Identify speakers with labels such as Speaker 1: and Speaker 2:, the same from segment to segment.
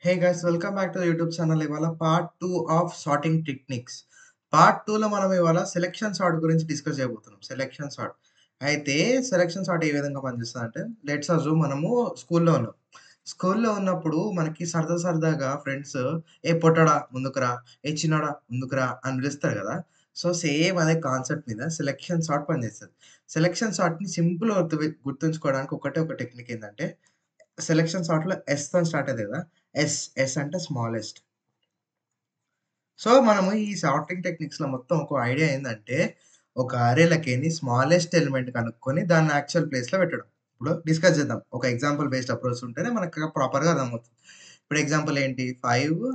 Speaker 1: Hey guys welcome back to the YouTube channel. ఇవాళ part 2 of sorting techniques. Part 2లో మనం ఇవాళ selection sort గురించి డిస్కస్ చేయబోతున్నాం. Selection sort. అయితే సెలక్షన్ సార్ట్ ఏ విధంగా పనిచేస్తదంటే లెట్స్ అజ్యూమ్ మనము స్కూల్‌లో ఉన్నాం. స్కూల్‌లో ఉన్నప్పుడు మనకి సరదాగా ఫ్రెండ్స్ "ఏ పొట్టోడా ముందుకురా, ఏ చిన్నోడా ముందుకురా" అని పిలుస్తారు గదా! సో, సేమ్ అదే కాన్సెప్ట్ మీద సెలక్షన్ సార్ట్ పనిచేస్తది. సెలక్షన్ సార్ట్‌ని సింపుల్‌గా గుర్తుంచుకోవడానికి ఒకటే ఒక టెక్నిక్ ఏందంటే సెలక్షన్ సార్ట్‌లో ఎస్‌తోని స్టార్ట్ అయితది గదా! ఎస్ అంటే స్మాలెస్ట్. సో, మనము ఈ సార్టింగ్ టెక్నిక్స్‌లో మొత్తం ఒక ఐడియా ఏందంటే, ఒక అరేలకేని స్మాలెస్ట్ ఎలిమెంట్ కనుక్కొని దాన్ని యాక్చువల్ ప్లేస్‌లో పెట్టడం. ఇప్పుడు డిస్కస్ చేద్దాం. ఒక ఎగ్జాంపుల్ బేస్డ్ అప్రోచ్ ఉంటేనే మనకు ప్రాపర్‌గా అర్థమవుతుంది. ఇప్పుడు ఎగ్జాంపుల్ ఏంటి? 5,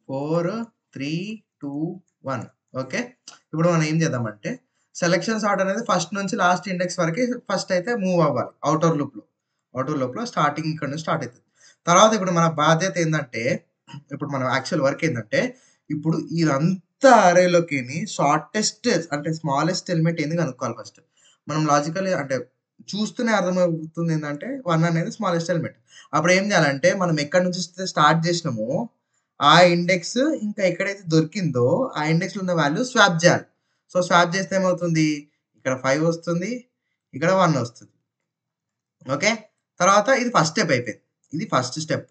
Speaker 1: 4, 3, 2, 1 ఓకే. ఇప్పుడు మనం ఏం చేద్దామంటే, సెలక్షన్ సార్ట్ అనేది ఫస్ట్ నుంచి లాస్ట్ ఇండెక్స్ వరకి ఫస్ట్ అయితే మూవ్ అవ్వాలి. ఔటర్ లూప్‌లో. ఔటర్ లూప్‌లో స్టార్టింగ్ ఇక్కడ నుంచి స్టార్ట్ అయితది. తర్వాత ఇప్పుడు మన బాధ్యత ఏందంటే, ఇప్పుడు మన యాక్చువల్ వర్క్ ఏందంటే, ఇప్పుడు ఇదంతా అరేలోకిని షార్టెస్ట్ అంటే స్మాలెస్ట్ ఎలిమెంట్ ఏంది కనుక్కోవాలి ఫస్ట్. మనం లాజికల్లీ అంటే చూస్తూనే అర్థమవుతుంది ఏందంటే 1 అనేది స్మాలెస్ట్ ఎలిమెంట్. అప్పుడు ఏం చేయాలంటే మనం ఎక్కడి నుంచి స్టార్ట్ చేసినామో ఆ ఇండెక్స్ ఇంకా ఎక్కడైతే దొరికిందో ఆ ఇండెక్స్‌లో ఉన్న వాల్యూ స్వాప్ చేయాలి. సో, స్వాప్ చేస్తే ఏమవుతుంది? ఇక్కడ 5 వస్తుంది. ఇక్కడ 1 వస్తుంది. ఓకే. తర్వాత ఇది ఫస్ట్ స్టెప్ అయిపోయింది. ఇది ఫస్ట్ స్టెప్.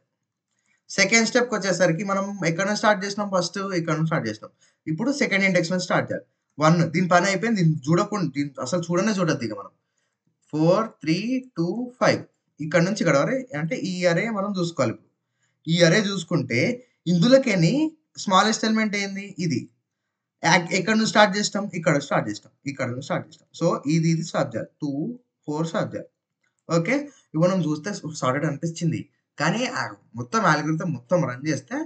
Speaker 1: సెకండ్ స్టెప్‌కొచ్చేసరికి మనం ఎక్కడ నుంచి స్టార్ట్ చేసినాం ఫస్ట్ ఇక్కడ నుంచి స్టార్ట్ చేసినాం. ఇప్పుడు సెకండ్ ఇండెక్స్ నుంచి స్టార్ట్ చేయాలి. 1 దీని పని అయిపోయింది. దీన్ని అసలు చూడొద్దిక మనం. 4, 3, 2, 5 ఇక్కడ నుంచి ఇక్కడ వరకు అంటే ఈ అరే మనం చూసుకోవాలి ఇప్పుడు. ఈ అరే చూసుకుంటే ఇందులోకేని స్మాలెస్ట్ ఎలిమెంట్ ఏంది? ఇది. ఎక్కడి నుంచి స్టార్ట్ చేసినాం? ఇక్కడ స్టార్ట్ చేసినాం. ఇక్కడ నుంచి స్టార్ట్ చేసినాం. సో, ఇది స్వాప్ చేయాలి. 2, 4 స్వాప్ చేయాలి. ఓకే. ఇప్పుడు మనం చూస్తే సార్టెడ్ అనిపించింది. కానీ మొత్తం అల్గోరిథం మొత్తం రన్ చేస్తే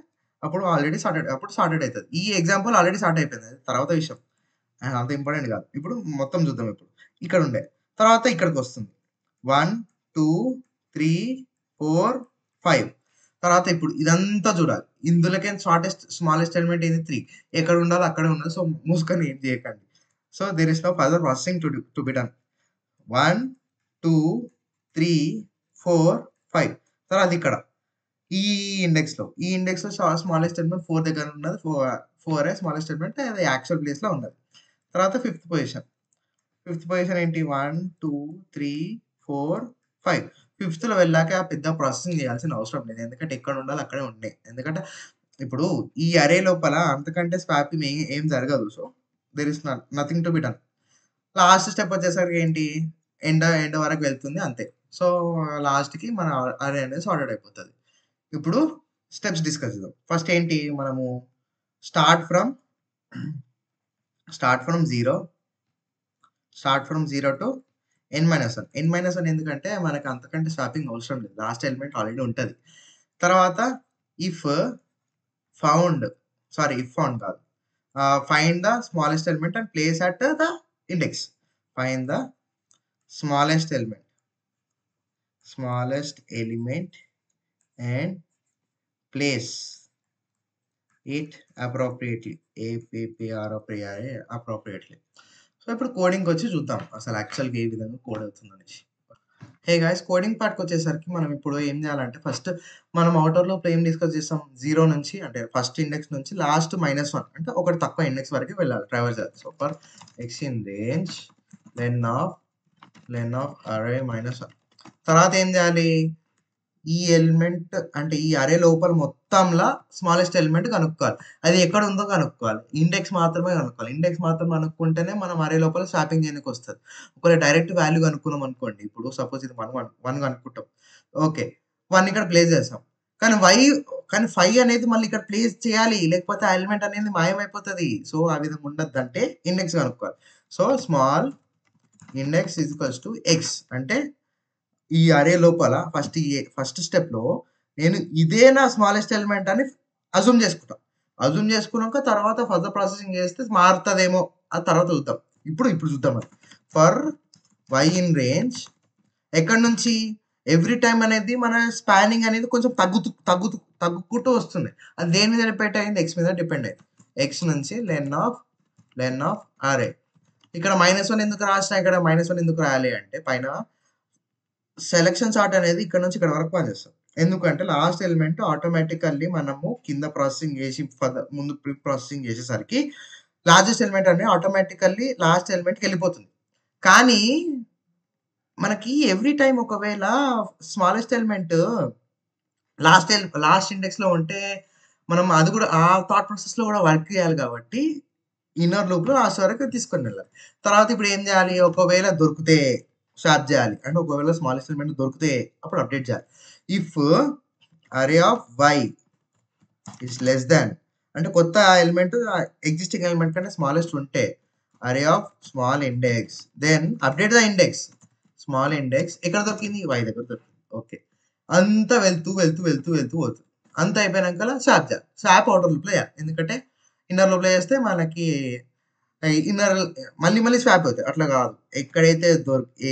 Speaker 1: అప్పుడు ఆల్రెడీ సార్టెడ్ అయితది. ఈ ఎగ్జాంపుల్ ఆల్రెడీ సార్ట్ అయిపోయింది. అది తర్వాత విషయం. అంత ఇంపార్టెంట్ కాదు. ఇప్పుడు మొత్తం చూద్దాం ఇప్పుడు. ఇక్కడ ఉండే. తర్వాత ఇక్కడికొస్తుంది. 1, 2, 3, 4, 5 తర్వాత ఇప్పుడు ఇదంతా చూడాలి. ఇందులోకే స్మాలెస్ట్ ఎలిమెంట్ ఏంది 3 ఎక్కడ ఉండాలో అక్కడే ఉన్నది. సో, మూసుకొని ఏం చేయకండి. So, there is no further processing to be done. 1, 2, 3, 4, 5 తర్వాత ఇక్కడ ఈ ఇండెక్స్‌లో స్మాలెస్ట్ ఎలిమెంట్ 4 దగ్గర ఉన్నది. 4 స్మాలెస్ట్ ఎలిమెంట్ అది యాక్చువల్ ప్లేస్‌లో ఉన్నది. తర్వాత ఫిఫ్త్ పొజిషన్. ఫిఫ్త్ పొజిషన్ ఏంటి? 1, 2, 3, 4, 5 ఫిఫ్త్‌లో వెళ్ళాక పెద్ద ప్రాసెసింగ్ చేయాల్సిన అవసరం లేదు. ఎందుకంటే ఎక్కడ ఉండాలో అక్కడే ఉన్నాయి. ఎందుకంటే ఇప్పుడు ఈ అరే లోపల అంతకంటే స్వాపింగ్ ఏం జరగదు. So, there is nothing to be done. Last step వచ్చేసరికి ఏంటి? ఎండ్ వరకు వెళ్తుంది అంతే. సో, లాస్ట్‌కి మన అరే అనేది సార్టెడ్ అయిపోతది. ఇప్పుడు స్టెప్స్ డిస్కస్ చేద్దాం. ఫస్ట్ ఏంటి? మనము start from start from 0 to n-1. n-1 ఎందుకంటే మనకు అంతకంటే స్వాపింగ్ అవసరం లేదు. లాస్ట్ ఎలిమెంట్ ఆల్రెడీ ఉంటది. తర్వాత ఇఫ్ ఫౌండ్ ఇఫ్ ఫౌండ్ కాదు. Find the smallest element and place at the index. Find the smallest element and place it appropriately. appropriately. So, ఇప్పుడు కోడింగ్‌కొచ్చి చూద్దాం. అసలు యాక్చువల్‌గా ఏ విధంగా కోడ్ అవుతుందనేసి. హే గైస్ కోడింగ్ పార్ట్‌కొచ్చేసరికి మనం ఇప్పుడు ఏం చేయాలంటే ఫస్ట్ మనం ఔటర్ లూప్‌లో ఏం డిస్కస్ చేసాం 0 నుంచి అంటే ఫస్ట్ ఇండెక్స్ నుంచి లాస్ట్ -1 అంటే ఒకటి తక్కువ ఇండెక్స్ వరకు వెళ్ళాలి. ట్రావర్స్ చేయాలి. So, for x in range len of array -1 తర్వాత ఏం చేయాలి? ఈ ఎలిమెంట్ అంటే ఈ అరే లోపల మొత్తంలా స్మాలెస్ట్ ఎలిమెంట్ కనుక్కోవాలి. అది ఎక్కడ ఉందో కనుక్కోవాలి. ఇండెక్స్ మాత్రమే కనుక్కోవాలి. ఇండెక్స్ మాత్రం కనుక్కుంటేనే మనం అరే లోపల స్వాపింగ్ చేయనీకొస్తది. ఒకవేళ డైరెక్ట్ వాల్యూ కనుక్కున్నాం అనుకోండి. ఇప్పుడు సపోజ్ ఇది 1 కనుక్కుంటాం. ఓకే. 1 ఇక్కడ ప్లేస్ చేసాం. కానీ 5 అనేది మళ్ళీ ఇక్కడ ప్లేస్ చేయాలి. లేకపోతే ఆ ఎలిమెంట్ అనేది మాయమైపోతది. సో, ఆ విధంగా ఉండొద్దంటే ఇండెక్స్ కనుక్కోవాలి. సో, స్మాల్ ఇండెక్స్ x అంటే ఈ అరే లోపల ఫస్ట్ స్టెప్‌లో నేను ఇదే నా స్మాలెస్ట్ ఎలిమెంట్ అని అస్యూమ్ చేసుకుంటా. అస్యూమ్ చేసుకున్నాక తర్వాత ఫర్దర్ ప్రాసెసింగ్ చేస్తే మారుతదేమో అది తర్వాత చూద్దాం. ఇప్పుడు చూద్దాం అది. ఫర్ y ఇన్ రేంజ్ ఎక్కడి నుంచి ఎవ్రీ టైమ్ అనేది మన స్పానింగ్ అనేది కొంచెం తగ్గుకుంటూ వస్తుంది. అది దేని మీద డిపెండ్ అయింది? x మీద డిపెండ్ అయింది. x నుంచి లెన్ ఆఫ్ అరే ఇక్కడ -1 ఎందుకు రాసినా? ఇక్కడ -1 ఎందుకు రాయాలి అంటే పైన సెలక్షన్ సార్ట్ అనేది ఇక్కడ నుంచి ఇక్కడ వరకు పనిచేస్తుంది. ఎందుకంటే లాస్ట్ ఎలిమెంట్ ఆటోమేటికల్లీ మనము కింద ప్రాసెసింగ్ చేసి ముందు ప్రీ ప్రాసెసింగ్ చేసేసరికి లార్జెస్ట్ ఎలిమెంట్ అనేది ఆటోమేటికల్లీ లాస్ట్ ఎలిమెంట్‌కి వెళ్ళిపోతుంది. కానీ మనకి ఎవ్రీ టైమ్ ఒకవేళ స్మాలెస్ట్ ఎలిమెంట్ లాస్ట్ ఇండెక్స్‌లో ఉంటే మనం అది కూడా ఆ థాట్ ప్రాసెస్‌లో కూడా వర్క్ చేయాలి కాబట్టి ఇన్నర్ లూప్‌లో లాస్ట్ వరకు తీసుకొనెళ్ళాలి. తర్వాత ఇప్పుడు ఏం చేయాలి? ఒకవేళ దొరికితే స్వాప్ చేయాలి. అంటే ఒకవేళ స్మాలెస్ట్ ఎలిమెంట్ దొరికితే అప్పుడు అప్డేట్ చేయాలి. If array of y is less than అంటే కొత్త ఎలిమెంట్ ఎగ్జిస్టింగ్ ఎలిమెంట్ కంటే స్మాలెస్ట్ ఉంటే array of small index then update the index small index ఎక్కడ దొరికింది? వై దగ్గర దొరికింది. ఓకే. అంతా వెళ్తూ పోతుంది. అంతా అయిపోయినాక స్వాప్ చేయాలి. స్వాప్ ఔటర్ లూప్‌లో చేయాలి. ఎందుకంటే ఇన్నర్ లూప్‌లో చేస్తే మనకి ఇన్నర్ మళ్ళీ స్వాప్ అవుతాయి. అట్లా కాదు.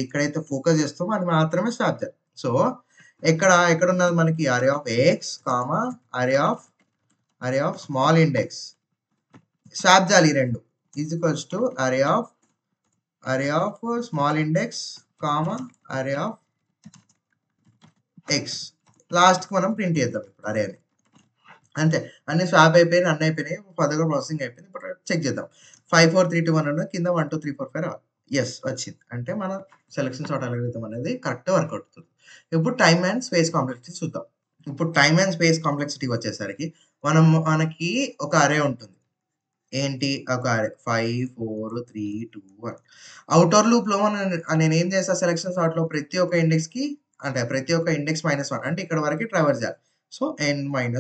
Speaker 1: ఎక్కడైతే ఫోకస్ చేస్తామో అది మాత్రమే స్వాప్ చేయాలి. సో, ఎక్కడున్నది మనకి అరే ఆఫ్ ఎక్స్, అరే ఆఫ్ స్మాల్ ఇండెక్స్. స్వాప్ చేయాలి ఈ 2 ఈజ్ ఈక్వల్స్ టు అరే ఆఫ్ స్మాల్ ఇండెక్స్, అరే ఆఫ్ ఎక్స్. లాస్ట్‌కి మనం ప్రింట్ చేద్దాం ఇప్పుడు అరే అని. అంతే. అన్ని స్వాప్ అయిపోయినాయి. అన్నీ అయిపోయినాయి. ఫర్దర్‌గా ప్రాసెసింగ్ అయిపోయింది. ఇప్పుడు చెక్ చేద్దాం. 5, 4, 3, 2, 1 ఉన్నది. కింద 1, 2, 3, 4, 5 రావాలి. యెస్ వచ్చింది. అంటే మన సెలక్షన్ సార్ట్ అల్గోరిథం అనేది కరెక్ట్‌గా వర్కౌట్ అవుతుంది. ఇప్పుడు టైమ్ అండ్ స్పేస్ కాంప్లెక్సిటీ చూద్దాం. ఇప్పుడు టైమ్ అండ్ స్పేస్ కాంప్లెక్సిటీ వచ్చేసరికి మనకి ఒక అరే ఉంటుంది. ఏంటి? ఒక అరే 5, 4, 3, 2, 1. ఔటర్ లూప్‌లో నేనేం చేస్తా సెలక్షన్ సార్ట్‌లో ప్రతి ఒక్క ఇండెక్స్‌కి అంటే ప్రతి ఒక్క ఇండెక్స్ -1 అంటే ఇక్కడ వరకి ట్రావర్స్ చేయాలి. సో, n-1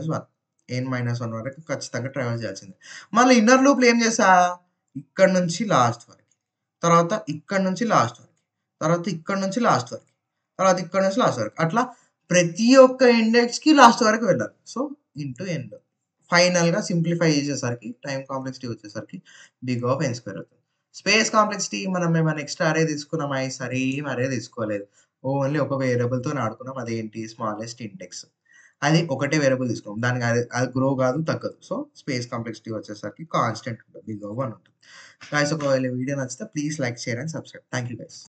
Speaker 1: వరకు ఖచ్చితంగా ట్రావెల్ చేయాల్సిందే. మళ్ళీ ఇన్నర్ లూప్‌లో ఏం చేశా? ఇక్కడి నుంచి లాస్ట్ వరకి. తర్వాత ఇక్కడి నుంచి లాస్ట్ వరకి. తర్వాత ఇక్కడి నుంచి లాస్ట్ వరకి. తర్వాత ఇక్కడి నుంచి లాస్ట్ వరకు. అట్లా ప్రతి ఒక్క ఇండెక్స్‌కి లాస్ట్ వరకు వెళ్ళాలి. So, into n. ఫైనల్‌గా సింప్లిఫై చేసేసరికి టైమ్ కాంప్లెక్సిటీ వచ్చేసరికి బిగ్ ఆఫ్ n స్క్వేర్ అవుతుంది. స్పేస్ కాంప్లెక్సిటీ మనం ఏమైనా ఎక్స్‌ట్రా అరే తీసుకున్నామా? ఈసారి ఏం అరే తీసుకోలేదు. ఓన్లీ ఒక వేరియబుల్‌తోని ఆడుకున్నాం. అదేంటి? Smallest index. అది ఒకటే వేరియబుల్ తీసుకున్నాం. దానికి అది గ్రో కాదు, తగ్గదు. సో, స్పేస్ కాంప్లెక్సిటీ వచ్చేసరికి కాన్స్టెంట్ ఉంటుంది. బిగ్ ఓ 1 ఉంటుంది. గైస్ ఒకవేళ వీడియో నచ్చితే please like, share and subscribe. Thank you guys.